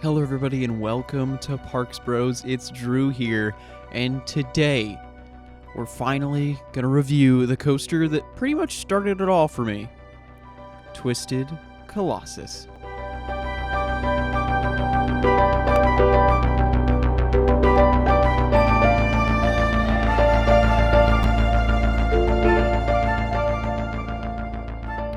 Hello everybody and welcome to Parks Bros. It's Drew here, and today we're finally gonna review the coaster that pretty much started it all for me, Twisted Colossus.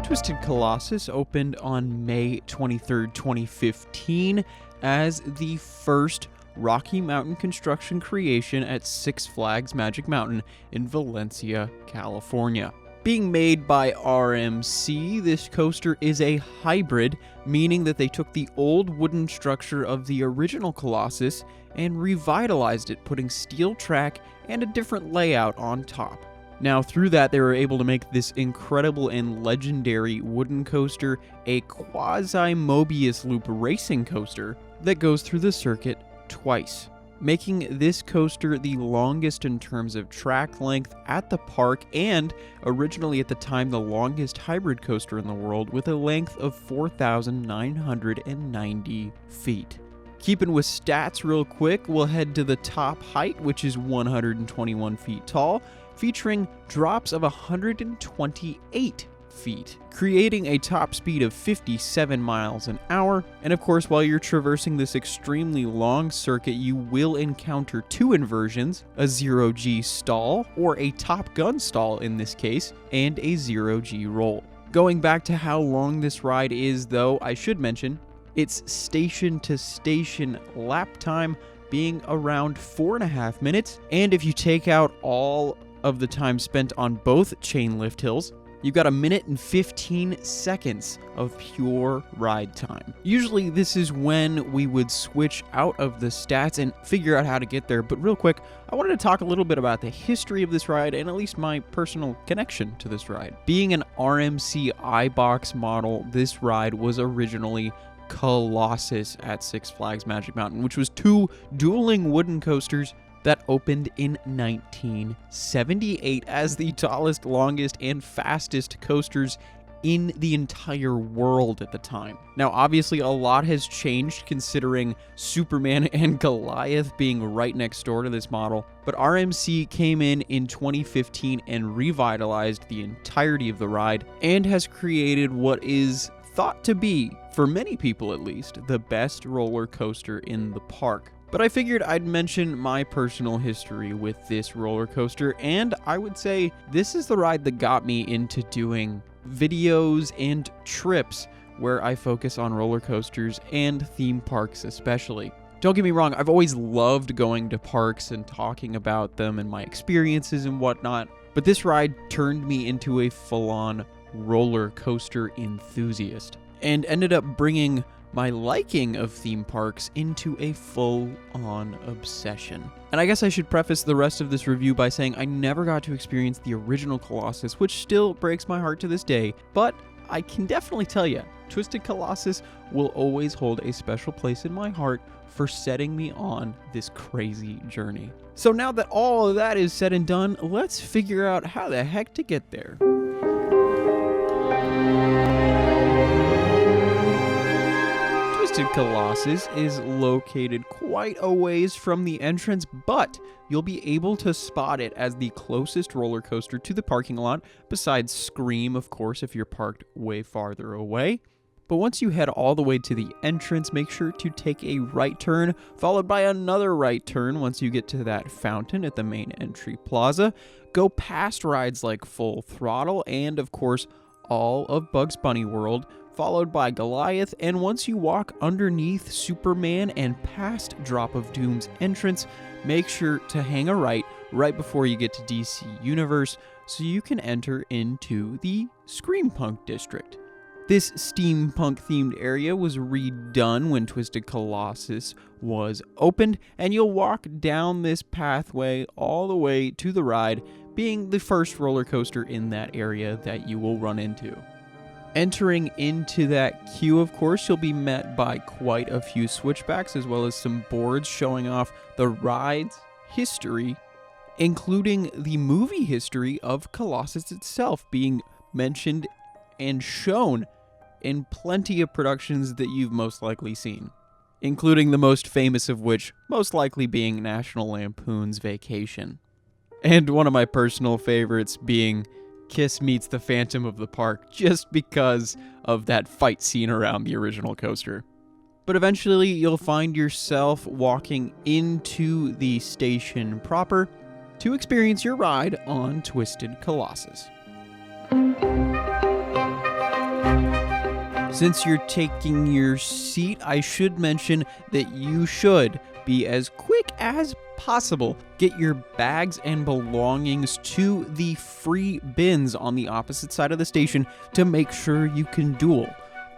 Twisted Colossus opened on May 23rd, 2015 as the first Rocky Mountain construction creation at Six Flags Magic Mountain in Valencia, California. Being made by RMC, this coaster is a hybrid, meaning that they took the old wooden structure of the original Colossus and revitalized it, putting steel track and a different layout on top. Now, through that, they were able to make this incredible and legendary wooden coaster a quasi-Mobius loop racing coaster that goes through the circuit twice, making this coaster the longest in terms of track length at the park and originally at the time the longest hybrid coaster in the world with a length of 4,990 feet. Keeping with stats real quick, we'll head to the top height, which is 121 feet tall, featuring drops of 128 feet, creating a top speed of 57 miles an hour. And of course, while you're traversing this extremely long circuit, you will encounter two inversions, a 0G stall, or a Top Gun stall in this case, and a 0G roll. Going back to how long this ride is though, I should mention, its station to station lap time being around 4.5 minutes, and if you take out all of the time spent on both chain lift hills, you've got 1 minute and 15 seconds of pure ride time. Usually this is when we would switch out of the stats and figure out how to get there, but real quick, I wanted to talk a little bit about the history of this ride and at least my personal connection to this ride. Being an RMC iBox model, this ride was originally Colossus at Six Flags Magic Mountain, which was two dueling wooden coasters that opened in 1978 as the tallest, longest, and fastest coasters in the entire world at the time. Now, obviously, a lot has changed considering Superman and Goliath being right next door to this model, but RMC came in 2015 and revitalized the entirety of the ride and has created what is thought to be, for many people at least, the best roller coaster in the park. But I figured I'd mention my personal history with this roller coaster, and I would say this is the ride that got me into doing videos and trips where I focus on roller coasters and theme parks especially. Don't get me wrong, I've always loved going to parks and talking about them and my experiences and whatnot, but this ride turned me into a full-on roller coaster enthusiast and ended up bringing my liking of theme parks into a full-on obsession. And I guess I should preface the rest of this review by saying I never got to experience the original Colossus, which still breaks my heart to this day, but I can definitely tell you, Twisted Colossus will always hold a special place in my heart for setting me on this crazy journey. So now that all of that is said and done, let's figure out how the heck to get there. Twisted Colossus is located quite a ways from the entrance, but you'll be able to spot it as the closest roller coaster to the parking lot, besides Scream, of course, if you're parked way farther away. But once you head all the way to the entrance, make sure to take a right turn, followed by another right turn once you get to that fountain at the main entry plaza. Go past rides like Full Throttle and, of course, all of Bugs Bunny World, followed by Goliath, and once you walk underneath Superman and past Drop of Doom's entrance, make sure to hang a right before you get to DC Universe so you can enter into the Screampunk District. This steampunk-themed area was redone when Twisted Colossus was opened, and you'll walk down this pathway all the way to the ride, being the first roller coaster in that area that you will run into. Entering into that queue, of course, you'll be met by quite a few switchbacks as well as some boards showing off the ride's history, including the movie history of Colossus itself being mentioned and shown in plenty of productions that you've most likely seen. including the most famous of which most likely being National Lampoon's Vacation. And one of my personal favorites being Kiss Meets the Phantom of the Park, just because of that fight scene around the original coaster. But eventually you'll find yourself walking into the station proper to experience your ride on Twisted Colossus. Since you're taking your seat, I should mention that you should be as quick as possible. Get your bags and belongings to the free bins on the opposite side of the station to make sure you can duel.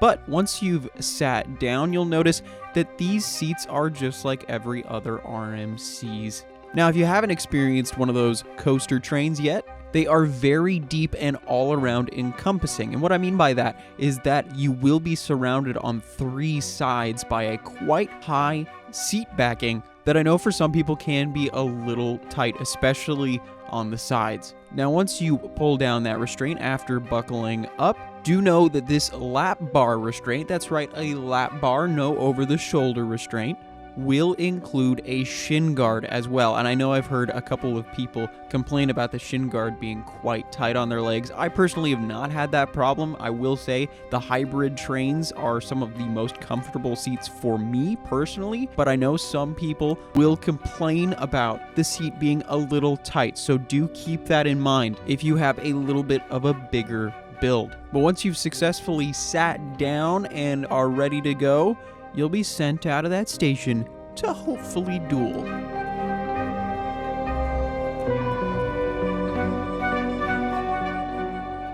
But once you've sat down, you'll notice that these seats are just like every other RMCs. Now, if you haven't experienced one of those coaster trains yet, they are very deep and all around encompassing. And what I mean by that is that you will be surrounded on 3 sides by a quite high seat backing that I know for some people can be a little tight, especially on the sides. Now, once you pull down that restraint after buckling up, do know that this lap bar restraint, that's right, a lap bar, no over-the-shoulder restraint, will include a shin guard as well. And I know I've heard a couple of people complain about the shin guard being quite tight on their legs. I personally have not had that problem. I will say the hybrid trains are some of the most comfortable seats for me personally, but I know some people will complain about the seat being a little tight. So do keep that in mind if you have a little bit of a bigger build. But once you've successfully sat down and are ready to go, you'll be sent out of that station to hopefully duel.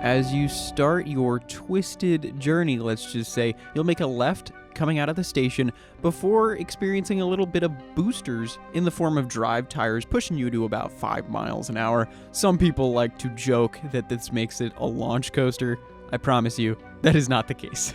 As you start your twisted journey, let's just say, you'll make a left coming out of the station before experiencing a little bit of boosters in the form of drive tires pushing you to about 5 miles an hour. Some people like to joke that this makes it a launch coaster. I promise you, that is not the case.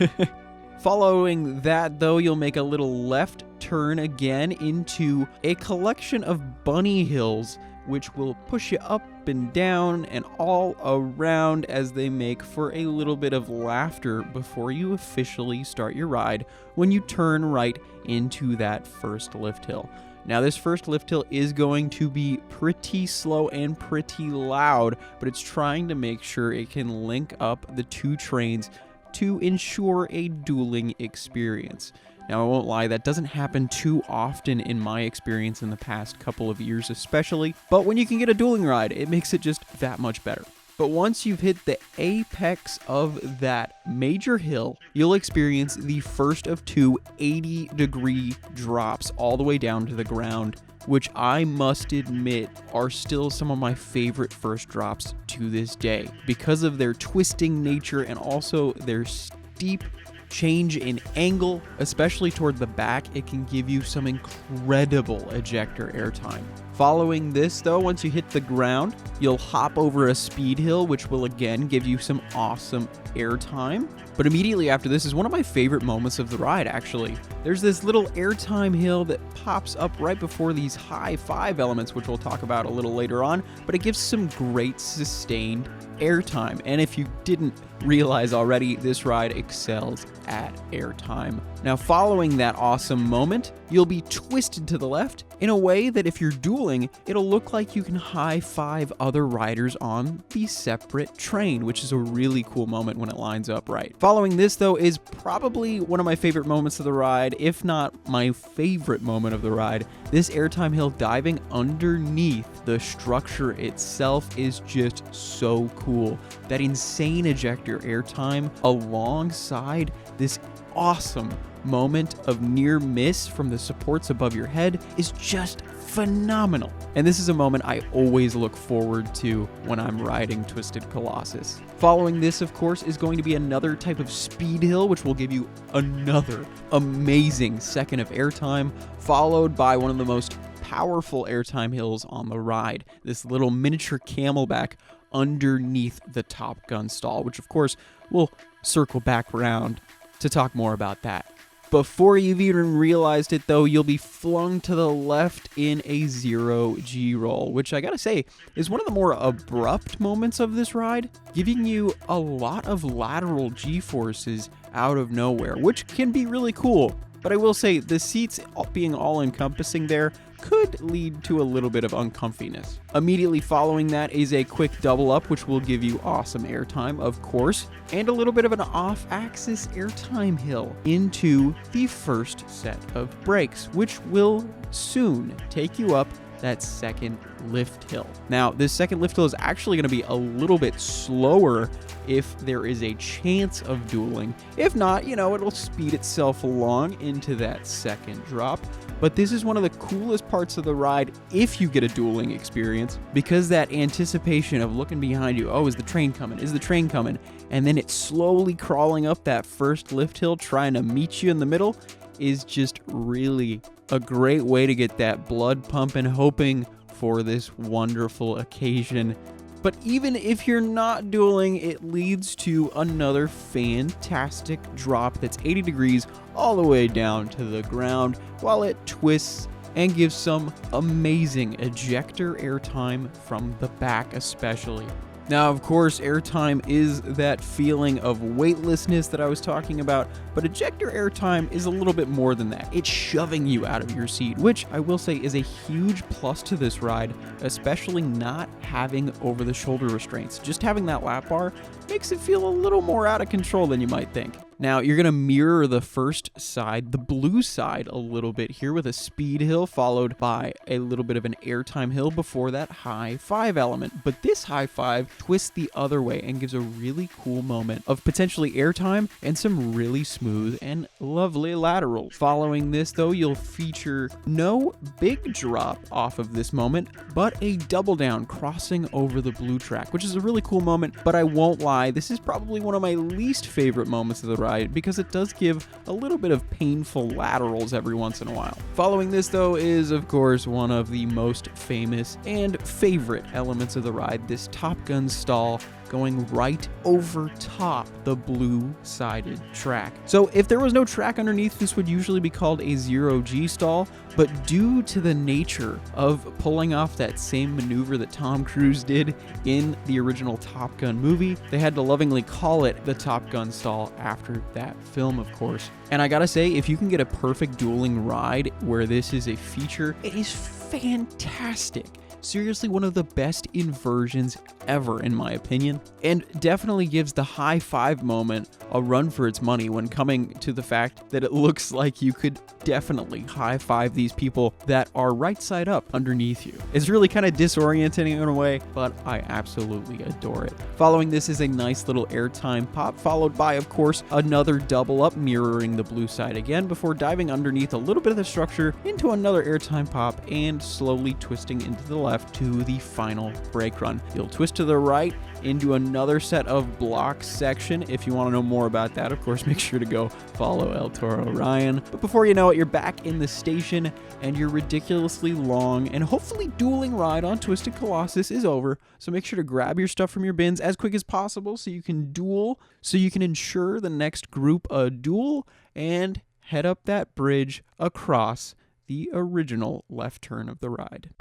Following that, though, you'll make a little left turn again into a collection of bunny hills, which will push you up and down and all around as they make for a little bit of laughter before you officially start your ride when you turn right into that first lift hill. Now, this first lift hill is going to be pretty slow and pretty loud, but it's trying to make sure it can link up the 2 trains to ensure a dueling experience. Now, I won't lie, that doesn't happen too often in my experience in the past couple of years especially, but when you can get a dueling ride, it makes it just that much better. But once you've hit the apex of that major hill, you'll experience the first of 2 80-degree drops all the way down to the ground, which I must admit are still some of my favorite first drops to this day because of their twisting nature and also their steep change in angle, especially toward the back. It can give you some incredible ejector airtime. Following this, though, once you hit the ground, you'll hop over a speed hill, which will again give you some awesome airtime. But immediately after this is one of my favorite moments of the ride, actually. There's this little airtime hill that pops up right before these high 5 elements, which we'll talk about a little later on, but it gives some great sustained airtime. And if you didn't realize already, this ride excels at airtime. Now, following that awesome moment, you'll be twisted to the left in a way that if you're dueling, it'll look like you can high-five other riders on the separate train, which is a really cool moment when it lines up right. Following this, though, is probably one of my favorite moments of the ride, if not my favorite moment of the ride. This airtime hill diving underneath the structure itself is just so cool. That insane ejector airtime alongside this awesome moment of near miss from the supports above your head is just phenomenal. And this is a moment I always look forward to when I'm riding Twisted Colossus. Following this, of course, is going to be another type of speed hill, which will give you another amazing second of airtime, followed by one of the most powerful airtime hills on the ride, this little miniature camelback underneath the Top Gun stall, which of course we'll circle back around to talk more about that. Before you've even realized it, though, you'll be flung to the left in a 0G roll, which I gotta say is one of the more abrupt moments of this ride, giving you a lot of lateral G-forces out of nowhere, which can be really cool. but I will say the seats being all-encompassing there could lead to a little bit of uncomfiness. Immediately following that is a quick double up, which will give you awesome airtime, of course, and a little bit of an off-axis airtime hill into the first set of brakes, which will soon take you up that second lift hill. Now, this second lift hill is actually going to be a little bit slower if there is a chance of dueling. If not, it'll speed itself along into that second drop. But this is one of the coolest parts of the ride if you get a dueling experience, because that anticipation of looking behind you, oh, is the train coming? Is the train coming? And then it's slowly crawling up that first lift hill trying to meet you in the middle is just really a great way to get that blood pumping, hoping for this wonderful occasion. But even if you're not dueling, it leads to another fantastic drop that's 80 degrees all the way down to the ground while it twists and gives some amazing ejector airtime from the back especially. Now, of course, airtime is that feeling of weightlessness that I was talking about, but ejector airtime is a little bit more than that. It's shoving you out of your seat, which I will say is a huge plus to this ride, especially not having over-the-shoulder restraints. Just having that lap bar makes it feel a little more out of control than you might think. Now, you're going to mirror the first side, the blue side, a little bit here with a speed hill followed by a little bit of an airtime hill before that high five element. But this high five twists the other way and gives a really cool moment of potentially airtime and some really smooth and lovely laterals. Following this, though, you'll feature no big drop off of this moment, but a double down crossing over the blue track, which is a really cool moment. But I won't lie, this is probably one of my least favorite moments of the ride, because it does give a little bit of painful laterals every once in a while. Following this, though, is of course one of the most famous and favorite elements of the ride, this Top Gun stall going right over top the blue-sided track. So if there was no track underneath, this would usually be called a zero-G stall, but due to the nature of pulling off that same maneuver that Tom Cruise did in the original Top Gun movie, they had to lovingly call it the Top Gun stall after that film, of course. And I gotta say, if you can get a perfect dueling ride where this is a feature, it is fantastic. Seriously, one of the best inversions ever, in my opinion, and definitely gives the high five moment a run for its money when coming to the fact that it looks like you could definitely high five these people that are right side up underneath you. It's really kind of disorienting in a way, but I absolutely adore it. Following this is a nice little airtime pop, followed by, of course, another double up mirroring the blue side again before diving underneath a little bit of the structure into another airtime pop and slowly twisting into the left to the final brake run. You'll twist to the right into another set of block section. If you want to know more about that, of course, make sure to go follow El Toro Ryan. But before you know it, you're back in the station and your ridiculously long and hopefully dueling ride on Twisted Colossus is over. So make sure to grab your stuff from your bins as quick as possible so you can duel, so you can ensure the next group a duel and head up that bridge across the original left turn of the ride.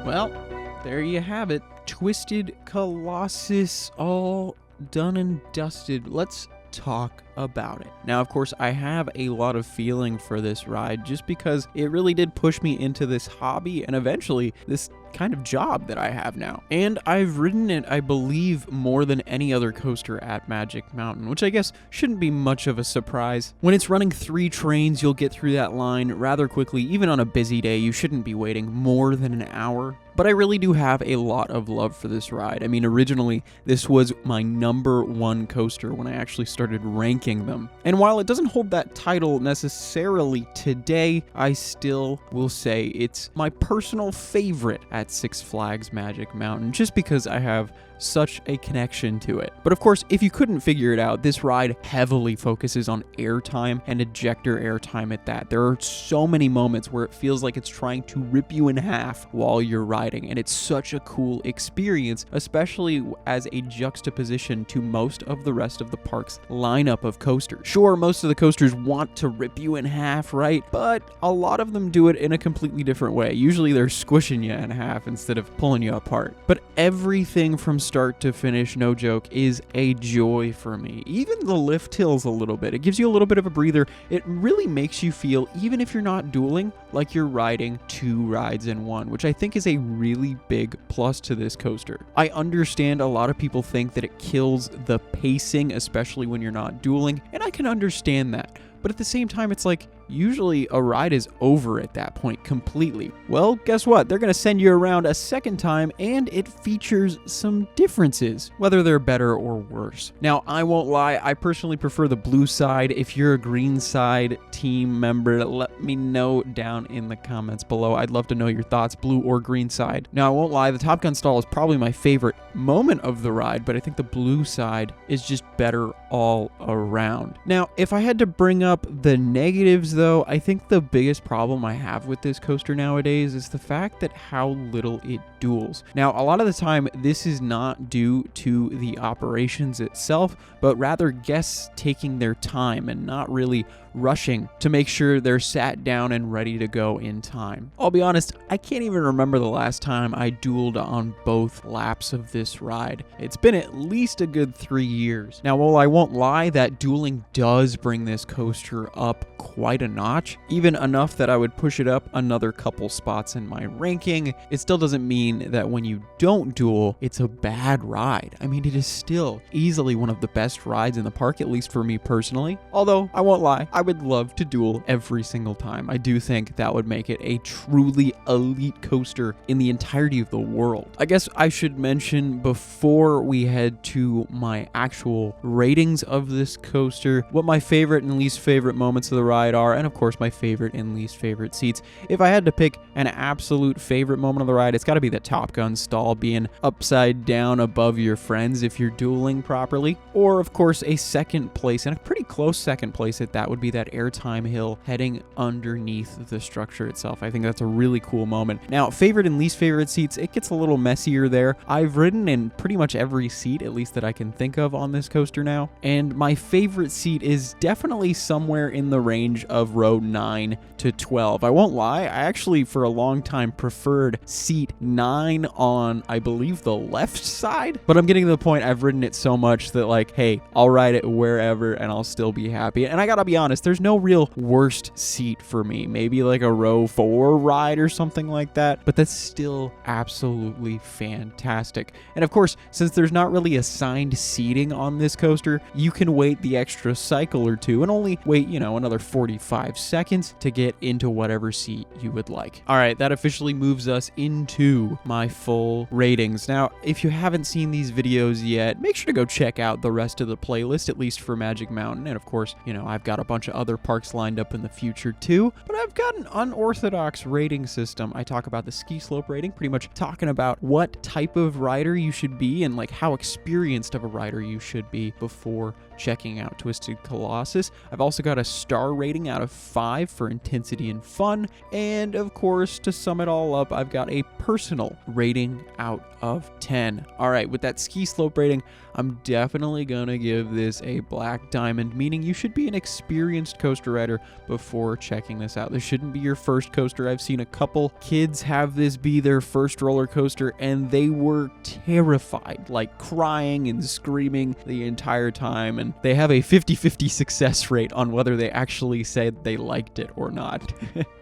Well, there you have it. Twisted Colossus, all done and dusted. Let's talk about it. Now, of course, I have a lot of feeling for this ride just because it really did push me into this hobby and eventually this kind of job that I have now. And I've ridden it, I believe, more than any other coaster at Magic Mountain, which I guess shouldn't be much of a surprise. When it's running 3 trains, you'll get through that line rather quickly. Even on a busy day, you shouldn't be waiting more than an hour. But I really do have a lot of love for this ride. I mean, originally, this was my #1 coaster when I actually started ranking them. And while it doesn't hold that title necessarily today, I still will say it's my personal favorite at Six Flags Magic Mountain, just because I have such a connection to it. But of course, if you couldn't figure it out, this ride heavily focuses on airtime and ejector airtime at that. There are so many moments where it feels like it's trying to rip you in half while you're riding, and it's such a cool experience, especially as a juxtaposition to most of the rest of the park's lineup of coasters. Sure, most of the coasters want to rip you in half, right? But a lot of them do it in a completely different way. Usually they're squishing you in half instead of pulling you apart. But everything from start to finish, no joke, is a joy for me. Even the lift hills a little bit. It gives you a little bit of a breather. It really makes you feel, even if you're not dueling, like you're riding 2 rides in one, which I think is a really big plus to this coaster. I understand a lot of people think that it kills the pacing, especially when you're not dueling, and I can understand that. But at the same time, it's like, usually a ride is over at that point completely. Well, guess what? They're going to send you around a second time, and it features some differences, whether they're better or worse. Now, I won't lie, I personally prefer the blue side. If you're a green side team member, let me know down in the comments below. I'd love to know your thoughts, blue or green side. Now, I won't lie, the Top Gun stall is probably my favorite moment of the ride, but I think the blue side is just better all around. Now, if I had to bring up the negatives, though, I think the biggest problem I have with this coaster nowadays is the fact that how little it duels. Now, a lot of the time, this is not due to the operations itself, but rather guests taking their time and not really rushing to make sure they're sat down and ready to go in time. I'll be honest, I can't even remember the last time I dueled on both laps of this ride. It's been at least a good 3 years. Now, while I won't lie, that dueling does bring this coaster up quite a notch, even enough that I would push it up another couple spots in my ranking. It still doesn't mean that when you don't duel, it's a bad ride. I mean, it is still easily one of the best rides in the park, at least for me personally. Although, I won't lie, I would love to duel every single time. I do think that would make it a truly elite coaster in the entirety of the world. I guess I should mention before we head to my actual ratings of this coaster, what my favorite and least favorite moments of the ride are, and of course my favorite and least favorite seats. If I had to pick an absolute favorite moment of the ride, it's got to be the Top Gun stall being upside down above your friends if you're dueling properly. Or of course a second place, and a pretty close second place at that, would be that airtime hill heading underneath the structure itself. I think that's a really cool moment. Now, favorite and least favorite seats, it gets a little messier there. I've ridden in pretty much every seat, at least that I can think of on this coaster now, and my favorite seat is definitely somewhere in the range of row 9 to 12. I won't lie, I actually for a long time preferred seat 9 on, I believe, the left side, but I'm getting to the point I've ridden it so much that like, hey, I'll ride it wherever and I'll still be happy. And I gotta be honest, there's no real worst seat for me. Maybe like a row 4 ride or something like that, but that's still absolutely fantastic. And of course, since there's not really assigned seating on this coaster, you can wait the extra cycle or two and only wait, you know, another 45 seconds to get into whatever seat you would like. All right, that officially moves us into my full ratings. Now, if you haven't seen these videos yet, make sure to go check out the rest of the playlist, at least for Magic Mountain. And of course, you know, I've got a bunch of other parks lined up in the future too, but I've got an unorthodox rating system. I talk about the ski slope rating, pretty much talking about what type of rider you should be and like how experienced of a rider you should be before checking out Twisted Colossus. I've also got a star rating out of 5 for intensity and fun, and of course, to sum it all up, I've got a personal rating out of 10. All right, with that ski slope rating, I'm definitely gonna give this a black diamond, meaning you should be an experienced coaster rider before checking this out. This shouldn't be your first coaster. I've seen a couple kids have this be their first roller coaster, and they were terrified, like crying and screaming the entire time, and they have a 50-50 success rate on whether they actually said they liked it or not.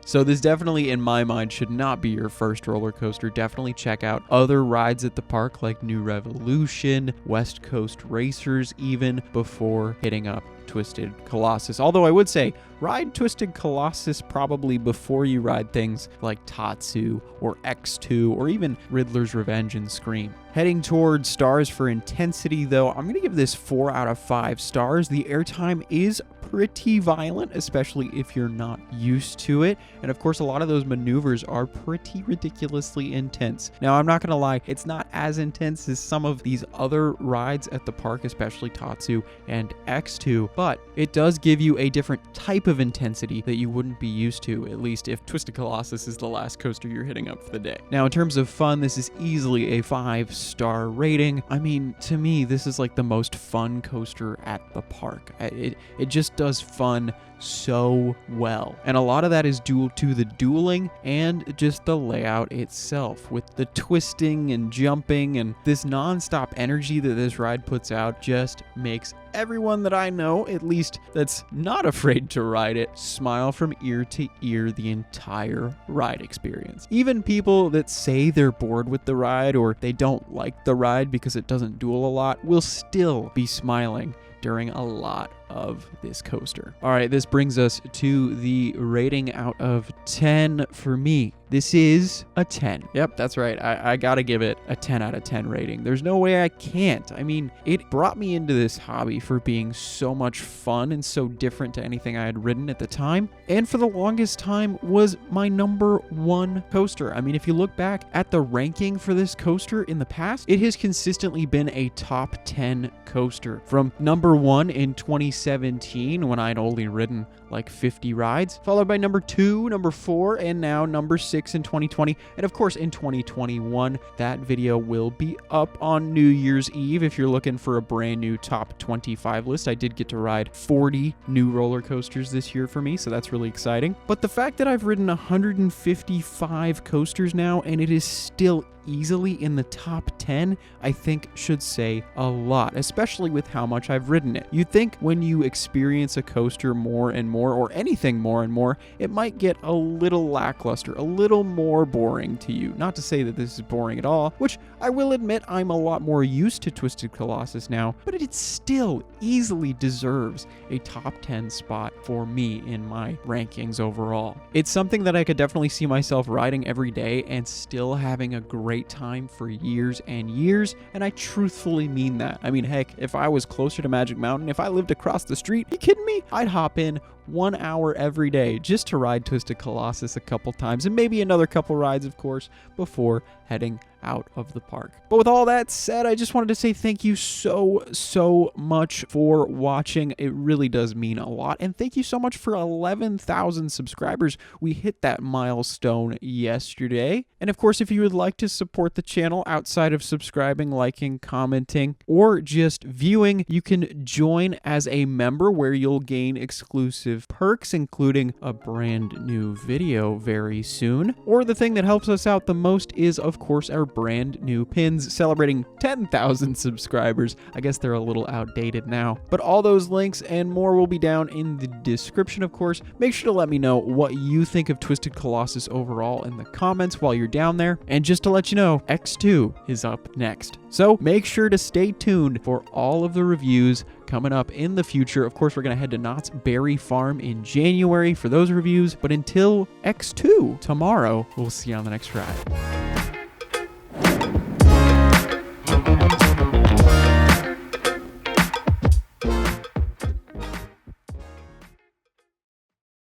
So this definitely, in my mind, should not be your first roller coaster. Definitely check out other rides at the park like New Revolution, West Coast Racers even, before hitting up Twisted Colossus. Although I would say, ride Twisted Colossus probably before you ride things like Tatsu or X2 or even Riddler's Revenge and Scream. Heading towards stars for intensity, though, I'm going to give this 4 out of 5 stars. The airtime is pretty violent, especially if you're not used to it. And of course, a lot of those maneuvers are pretty ridiculously intense. Now, I'm not going to lie, it's not as intense as some of these other rides at the park, especially Tatsu and X2, but it does give you a different type of intensity that you wouldn't be used to, at least if Twisted Colossus is the last coaster you're hitting up for the day. Now, in terms of fun, this is easily a 5 5-star rating. I mean, to me, this is like the most fun coaster at the park. It just does fun so well. And a lot of that is due to the dueling and just the layout itself, with the twisting and jumping, and this non-stop energy that this ride puts out just makes everyone that I know, at least that's not afraid to ride it, smile from ear to ear the entire ride experience. Even people that say they're bored with the ride or they don't like the ride because it doesn't duel a lot will still be smiling during a lot of this coaster. All right, this brings us to the rating out of 10 for me. This is a 10. Yep, that's right. I gotta give it a 10 out of 10 rating. There's no way I can't. I mean, it brought me into this hobby for being so much fun and so different to anything I had ridden at the time, and for the longest time was my #1 coaster. I mean, if you look back at the ranking for this coaster in the past, it has consistently been a top 10 coaster. From #1 in 2017, when I'd only ridden like 50 rides, followed by #2, #4, and now #6 in 2020. And of course, in 2021, that video will be up on New Year's Eve. If you're looking for a brand new top 25 list, I did get to ride 40 new roller coasters this year for me, so that's really exciting. But the fact that I've ridden 155 coasters now, and it is still easily in the top 10, I think should say a lot, especially with how much I've ridden it. You'd think when you experience a coaster more and more, or anything more and more, it might get a little lackluster, a little more boring to you. Not to say that this is boring at all, which I will admit I'm a lot more used to Twisted Colossus now, but it still easily deserves a top 10 spot for me in my rankings overall. It's something that I could definitely see myself riding every day and still having a great time for years and years, and I truthfully mean that. I mean, heck, if I was closer to Magic Mountain, if I lived across the street, you kidding me? I'd hop in 1 hour every day just to ride Twisted Colossus a couple times, and maybe another couple rides, of course, before heading out of the park. But with all that said, I just wanted to say thank you so much for watching. It really does mean a lot. And thank you so much for 11,000 subscribers. We hit that milestone yesterday. And of course, if you would like to support the channel outside of subscribing, liking, commenting, or just viewing, you can join as a member where you'll gain exclusive perks, including a brand new video very soon. Or the thing that helps us out the most is, of course, our brand new pins celebrating 10,000 subscribers. I guess they're a little outdated now, but all those links and more will be down in the description, of course. Make sure to let me know what you think of Twisted Colossus overall in the comments while you're down there. And just to let you know, X2 is up next. So make sure to stay tuned for all of the reviews coming up in the future. Of course, we're going to head to Knott's Berry Farm in January for those reviews. But until X2 tomorrow, we'll see you on the next ride.